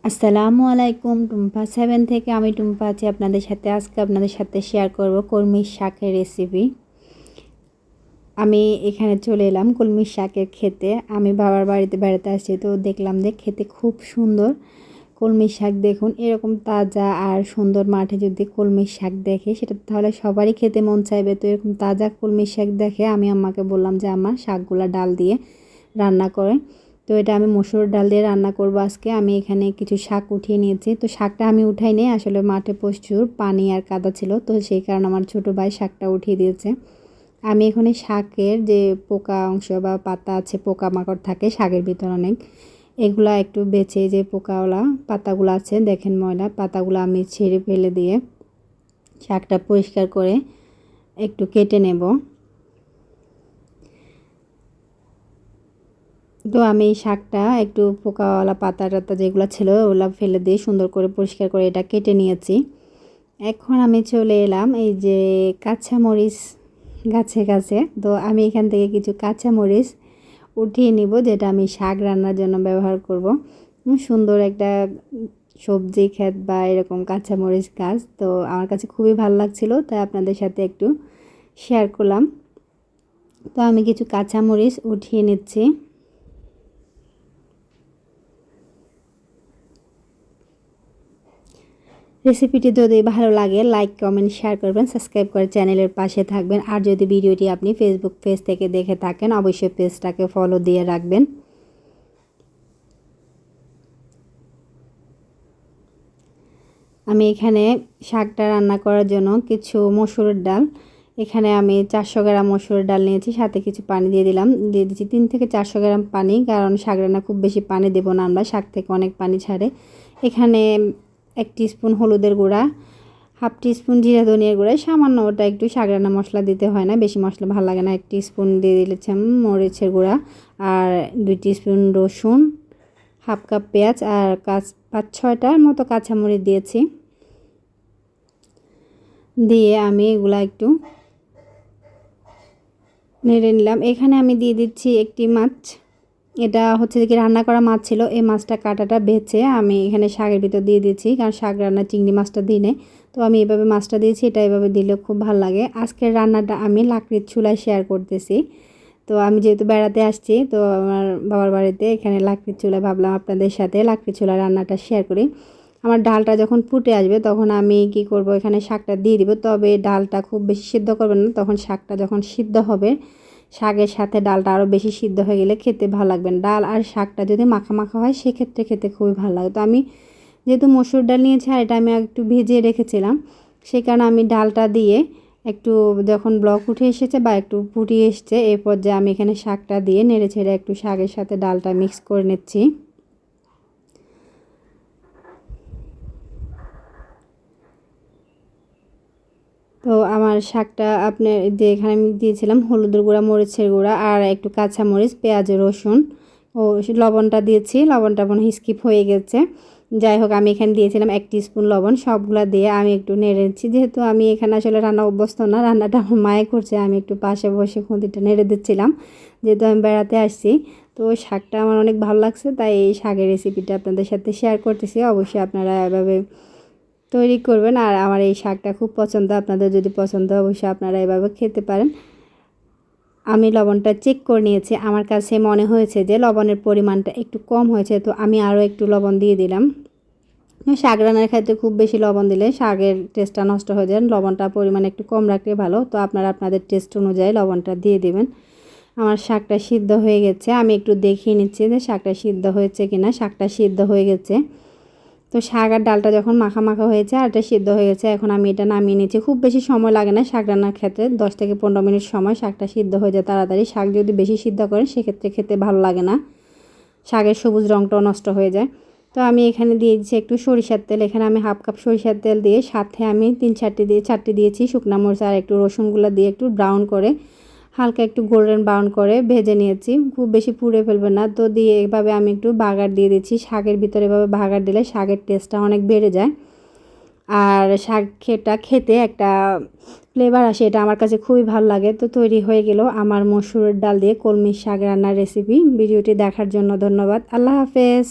আসসালামু আলাইকুম। টুম্পা 7 থেকে আমি টুম্পা আছি আপনাদের সাথে। আজকে আপনাদের সাথে শেয়ার করব কলমি শাকের রেসিপি। আমি এখানে চলে এলাম কলমি শাকের খেতে। আমি বাবার বাড়িতে বেড়াতে আসছি, তো দেখলাম যে খেতে খুব সুন্দর কলমি শাক। দেখুন, এরকম তাজা আর সুন্দর মাঠে যদি কলমি শাক দেখে সেটা তাহলে সবারই খেতে মন চাইবে। তো এরকম তাজা কলমি শাক দেখে আমি আম্মাকে বললাম যে আমার শাকগুলা ডাল দিয়ে রান্না করে। তো এটা আমি মসুর ডাল দিয়ে রান্না করব আজকে। আমি এখানে কিছু শাক উঠিয়ে নিয়েছি। তো শাকটা আমি উঠাই নেই, আসলে মাঠে প্রচুর পানি আর কাদা ছিল, তো সেই কারণে আমার ছোটো ভাই শাকটা উঠিয়ে দিয়েছে। আমি এখানে শাকের যে পোকা অংশ বা পাতা আছে, পোকামাকড় থাকে শাকের ভিতর অনেক, এগুলা একটু বেছে, যে পোকাওয়ালা পাতাগুলো আছে দেখেন ময়লা পাতাগুলো আমি ছেড়ে ফেলে দিয়ে শাকটা পরিষ্কার করে একটু কেটে নেব। তো আমি এই শাকটা একটু পোকাওয়ালা পাতা টাতা যেগুলো ছিল ওগুলো ফেলে দিয়ে সুন্দর করে পরিষ্কার করে এটা কেটে নিয়েছি। এখন আমি চলে এলাম এই যে কাঁচামরিচ গাছে গাছে। তো আমি এখান থেকে কিছু কাঁচামরিচ উঠিয়ে নিব, যেটা আমি শাক রান্নার জন্য ব্যবহার করব। সুন্দর একটা সবজি ক্ষেত বা এরকম কাঁচামরিচ গাছ, তো আমার কাছে খুবই ভালো লাগছিল, তাই আপনাদের সাথে একটু শেয়ার করলাম। তো আমি কিছু কাঁচামরিচ উঠিয়ে নিচ্ছি। রেসিপিটি যদি ভালো লাগে লাইক কমেন্ট শেয়ার করবেন, সাবস্ক্রাইব করে চ্যানেলের পাশে থাকবেন। আর যদি ভিডিওটি আপনি ফেসবুক পেজ থেকে দেখে থাকেন অবশ্যই পেজটাকে ফলো দিয়ে রাখবেন। আমি এখানে শাকটা রান্না করার জন্য কিছু মসুরের ডাল, এখানে আমি 400 গ্রাম মসুরের ডাল নিয়েছি, সাথে কিছু পানি দিয়ে দিলাম, দিয়ে দিচ্ছি 3 থেকে 400 গ্রাম পানি, কারণ শাক রান্না খুব বেশি পানি দেব না, আমরা শাক থেকে অনেক পানি ছাড়ে। এখানে 1 টিস্পুন হলুদের গুঁড়া, হাফ টিস্পুন জিরা ধনিয়ার গুঁড়া, সামান্য, ওটা একটু শাক রান্না মশলা দিতে হয় না, বেশি মশলা ভালো লাগে না। 1 টিস্পুন দিয়ে দিয়েছিলাম মরিচের গুঁড়া, আর 2 টিস্পুন রসুন, হাফ কাপ পেঁয়াজ, আর 5-6টার মতো কাঁচামরিচ দিয়েছি। দিয়ে আমি এগুলা একটু নেড়ে নিলাম। এখানে আমি দিয়ে দিচ্ছি একটি মাছ, এটা হচ্ছে কি রান্না করা মাছ ছিল, এই মাছটা কাঁটাটা বেছে আমি এখানে শাকের ভিতর দিয়ে দিচ্ছি, কারণ শাক রান্না চিংড়ি মাছটা দিই নেই, তো আমি এভাবে মাছটা দিয়েছি, এটা এভাবে দিলে খুব ভালো লাগে। আজকের রান্নাটা আমি লাকড়ির চুলায় শেয়ার করতেছি। তো আমি যেহেতু বেড়াতে আসছি, তো আমার বাবার বাড়িতে এখানে লাকড়ির চুলায়, ভাবলাম আপনাদের সাথে লাকড়ির চুলা রান্নাটা শেয়ার করি। আমার ডালটা যখন ফুটে আসবে তখন আমি কি করব, এখানে শাকটা দিয়ে দিব, তবে ডালটা খুব বেশি সিদ্ধ করবেন না, তখন শাকটা যখন সিদ্ধ হবে শাকের সাথে ডালটা আরও বেশি সিদ্ধ হয়ে গেলে খেতে ভালো লাগবে। ডাল আর শাকটা যদি মাখা মাখা হয় সেক্ষেত্রে খেতে খুবই ভালো লাগে। তো আমি যেহেতু মসুর ডাল নিয়েছি আর এটা আমি একটু ভিজিয়ে রেখেছিলাম, সেই কারণে আমি ডালটা দিয়ে একটু যখন ব্লক উঠে এসেছে বা একটু ফুটিয়ে এসছে, এই পর্যায়ে আমি এখানে শাকটা দিয়ে নেড়ে ছেড়ে একটু শাকের সাথে ডালটা মিক্স করে নিচ্ছি। তো আমার শাকটা আপনার যে এখানে আমি দিয়েছিলাম হলুদের গুঁড়া, মরিচের গুঁড়া, আর একটু কাঁচামরিচ, পেঁয়াজ, রসুন ও লবণটা দিয়েছি, লবণটা মনে হয় স্কিপ হয়ে গেছে। যাই হোক, আমি এখানে দিয়েছিলাম 1 টিস্পুন লবণ, সবগুলা দিয়ে আমি একটু নেড়ে দিচ্ছি। যেহেতু আমি এখানে আসলে রান্না অভ্যস্ত না, রান্নাটা আমার মায়ে করছে, আমি একটু পাশে বসে খুন্তিটা নেড়ে দিচ্ছিলাম, যেহেতু আমি বেড়াতে আসছি। তো শাকটা আমার অনেক ভালো লাগছে, তাই এই শাকের রেসিপিটা আপনাদের সাথে শেয়ার করতেছি। অবশ্যই আপনারা এভাবে তৈরি করবেন, আর আমার এই শাকটা খুব পছন্দ, আপনাদের যদি পছন্দ অবশ্যই আপনারা এভাবে খেতে পারেন। আমি লবণটা চেক করে নিয়েছি, আমার কাছে মনে হয়েছে যে লবণের পরিমাণটা একটু কম হয়েছে, তো আমি আরও একটু লবণ দিয়ে দিলাম। শাক রান্নার ক্ষেত্রে খুব বেশি লবণ দিলে শাকের টেস্টটা নষ্ট হয়ে যায়, লবণটা পরিমাণ একটু কম রাখলে ভালো। তো আপনারা আপনাদের টেস্ট অনুযায়ী লবণটা দিয়ে দেবেন। আমার শাকটা সিদ্ধ হয়ে গেছে, আমি একটু দেখিয়ে নিচ্ছি যে শাকটা সিদ্ধ হয়েছে কিনা। শাকটা সিদ্ধ হয়ে গেছে। তো শাক আর ডালটা যখন মাখা মাখা হয়েছে আর এটা সিদ্ধ হয়ে গেছে, এখন আমি এটা নামিয়ে নিচ্ছি। খুব বেশি সময় লাগে না শাক রান্নার ক্ষেত্রে, 10 থেকে 15 মিনিট সময়, শাকটা সিদ্ধ হয়ে যায় তাড়াতাড়ি। শাক যদি বেশি সিদ্ধ করেন সেক্ষেত্রে খেতে ভালো লাগে না, শাকের সবুজ রঙটাও নষ্ট হয়ে যায়। তো আমি এখানে দিয়ে দিচ্ছি একটু সরিষার তেল, এখানে আমি হাফ কাপ সরিষার তেল দিয়ে সাথে আমি 3-4টি দিয়েছি শুকনো মরিচ, আর একটু রসুনগুলো দিয়ে একটু ব্রাউন করে হালকা একটু গোল্ডেন ব্রাউন করে ভেজে নিয়েছি, খুব বেশি পুড়ে ফেলবে না। তো দিয়ে এভাবে আমি একটু বাগার দিয়ে দিচ্ছি, শাকের ভিতরে এভাবে বাগার দিলে শাকের টেস্টটা অনেক বেড়ে যায়, আর শাক খেতে একটা ফ্লেভার আসে, এটা আমার কাছে খুবই ভালো লাগে। তো তৈরি হয়ে গেল আমার মসুরের ডাল দিয়ে কলমি শাক রান্নার রেসিপি। ভিডিওটি দেখার জন্য ধন্যবাদ। আল্লাহ হাফেজ।